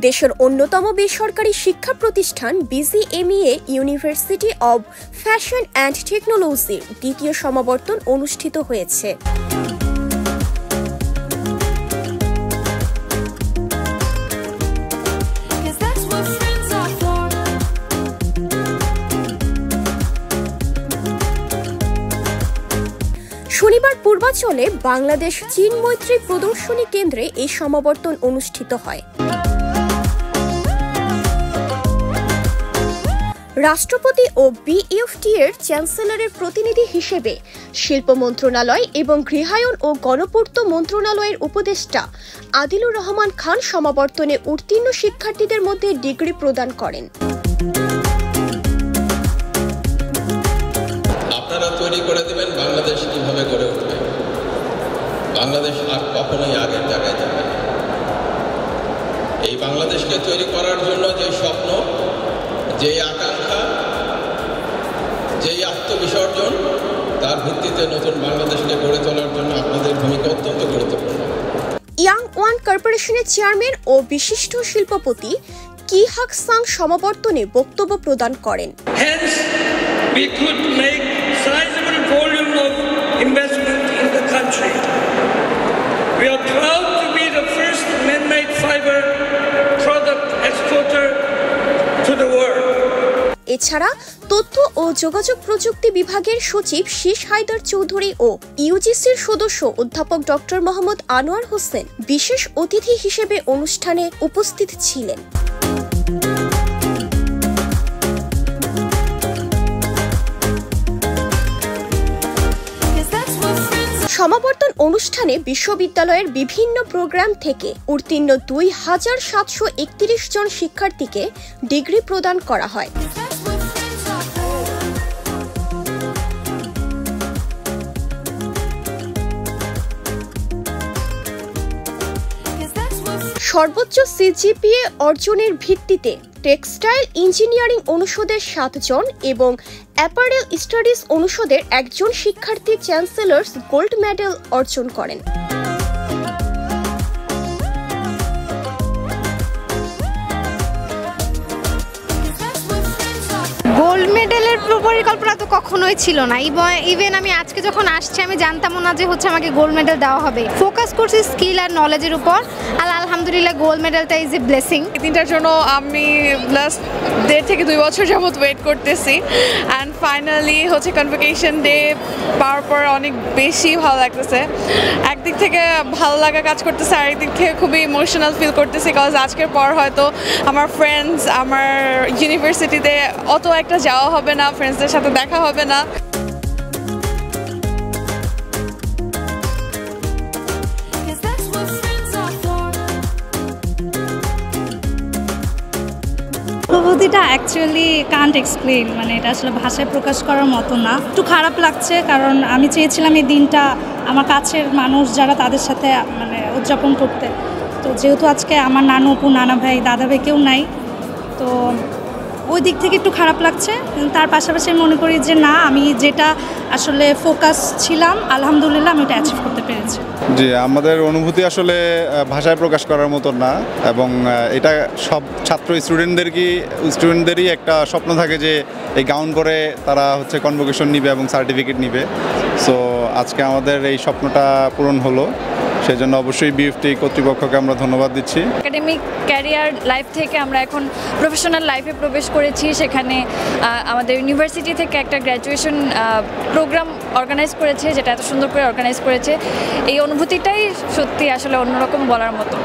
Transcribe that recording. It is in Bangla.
দেশের অন্যতম বেসরকারি শিক্ষা প্রতিষ্ঠান BGMEA university of fashion and টেকনোলজির দ্বিতীয় সমাবর্তন অনুষ্ঠিত হয়েছে। শনিবার পূর্বাঞ্চলে বাংলাদেশ চীন মৈত্রী প্রদর্শনী কেন্দ্রে এই সমাবর্তন অনুষ্ঠিত হয়। রাষ্ট্রপতি ও বিইউএফটি এর চ্যান্সেলরের প্রতিনিধি হিসেবে শিল্প মন্ত্রণালয় এবং গৃহায়ন ও গণপূর্ত মন্ত্রণালয়ের উপদেষ্টা আদিলুর রহমান খান সমাবর্তনে উত্তীর্ণ শিক্ষার্থীদের মধ্যে ডিগ্রি প্রদান করেন। আপনারা তৈরি করে দেবেন বাংলাদেশ কিভাবে গড়ে উঠবে, বাংলাদেশ আর কখনোই আগের জায়গায় যাবে। এই বাংলাদেশকে তৈরি করার জন্য যে স্বপ্ন, যে আকাঙ্ক্ষা, যেই আত্মবিসর্জন, তার ভিত্তিতে নতুন বাংলাদেশকে গড়ে তোলার জন্য আপনাদের ভূমিকা অত্যন্ত গুরুত্বপূর্ণ। ইয়াং ওয়ান কর্পোরেশনের চেয়ারম্যান ও বিশিষ্ট শিল্পপতি কি হাক সাং সমাবর্তনে বক্তব্য প্রদান করেন। We could make sizable volume of investment in the country. We are proud to be the first man-made fiber product exporter to the world. এছাড়া তথ্য ও যোগাযোগ প্রযুক্তি বিভাগের সচিব শীষ হায়দার চৌধুরী ও ইউজিসির সদস্য অধ্যাপক ডক্টর মোহাম্মদ আনোয়ার হোসেন বিশেষ অতিথি হিসেবে অনুষ্ঠানে উপস্থিত ছিলেন। সমাবর্তন অনুষ্ঠানে বিশ্ববিদ্যালয়ের বিভিন্ন প্রোগ্রাম থেকে উত্তীর্ণ ২,৭৩১ জন শিক্ষার্থীকে ডিগ্রি প্রদান করা হয়। সর্বোচ্চ সিজিপিএ অর্জনের ভিত্তিতে টেক্সটাইল ইঞ্জিনিয়ারিং অনুষদের ৭ জন এবং অ্যাপারেল স্টাডিজ অনুষদের ১ জন শিক্ষার্থী চ্যান্সেলর্স গোল্ড মেডেল অর্জন করেন। গোল্ড মেডেলের পরিকল্পনা তো কখনোই ছিল না। ইভেন আমি আজকে যখন আসছি আমি জানতামও না যে আমাকে গোল্ড মেডেল দেওয়া হবে। ফোকাস করছি স্কিল আর নলেজের উপর। আলহামদুলিল্লাহ গোল্ড মেডেলটা ইজ এ ব্লেসিং। এই দিনটার জন্য আমি লাস্ট 1.5 থেকে 2 বছর যাবত ওয়েট করতেছি অ্যান্ড ফাইনালি কনভোকেশন ডে পাওয়ার পর অনেক বেশি ভালো লাগতেছে। একদিক থেকে ভালো লাগা কাজ করতেছে, আর একদিক থেকে খুবই ইমোশনাল ফিল করতেছি, বিকজ আজকের পর হয়তো আমার ফ্রেন্ডস আমার ইউনিভার্সিটিতে অত একটা যাওয়া হবে না, ফ্রেন্ডসদের সাথে দেখা হবে না। অনুভূতিটা অ্যাকচুয়ালি কান্ট এক্সপ্লেইন, মানে এটা আসলে ভাষায় প্রকাশ করার মতো না। একটু খারাপ লাগছে কারণ আমি চেয়েছিলাম এই দিনটা আমার কাছের মানুষ যারা তাদের সাথে উদযাপন করতে। তো যেহেতু আজকে আমার নানু, আপু, নানা ভাই, দাদা ভাই কেউ নাই, তো ওই দিক থেকে একটু খারাপ লাগছে। তার পাশাপাশি মনে করি যে না, আমি যেটা আসলে ফোকাস ছিলাম আলহামদুলিল্লাহ আমি ওটা অ্যাচিভ করতে পেরেছি। জি, আমাদের অনুভূতি আসলে ভাষায় প্রকাশ করার মতো না, এবং এটা সব ছাত্র স্টুডেন্টদেরই একটা স্বপ্ন থাকে যে এই গাউন পরে তারা কনভোকেশন নিবে এবং সার্টিফিকেট নিবে। সো আজকে আমাদের এই স্বপ্নটা পূরণ হলো, সেই জন্য অবশ্যই বিএফটি কর্তৃপক্ষকে আমরা ধন্যবাদ দিচ্ছি। একাডেমিক ক্যারিয়ার লাইফ থেকে আমরা এখন প্রফেশনাল লাইফে প্রবেশ করেছি। সেখানে আমাদের ইউনিভার্সিটি থেকে একটা গ্র্যাজুয়েশন প্রোগ্রাম অর্গানাইজ করেছে, যেটা এত সুন্দর করে অর্গানাইজ করেছে। এই অনুভূতিটাই সত্যি আসলে অন্যরকম বলার মতো।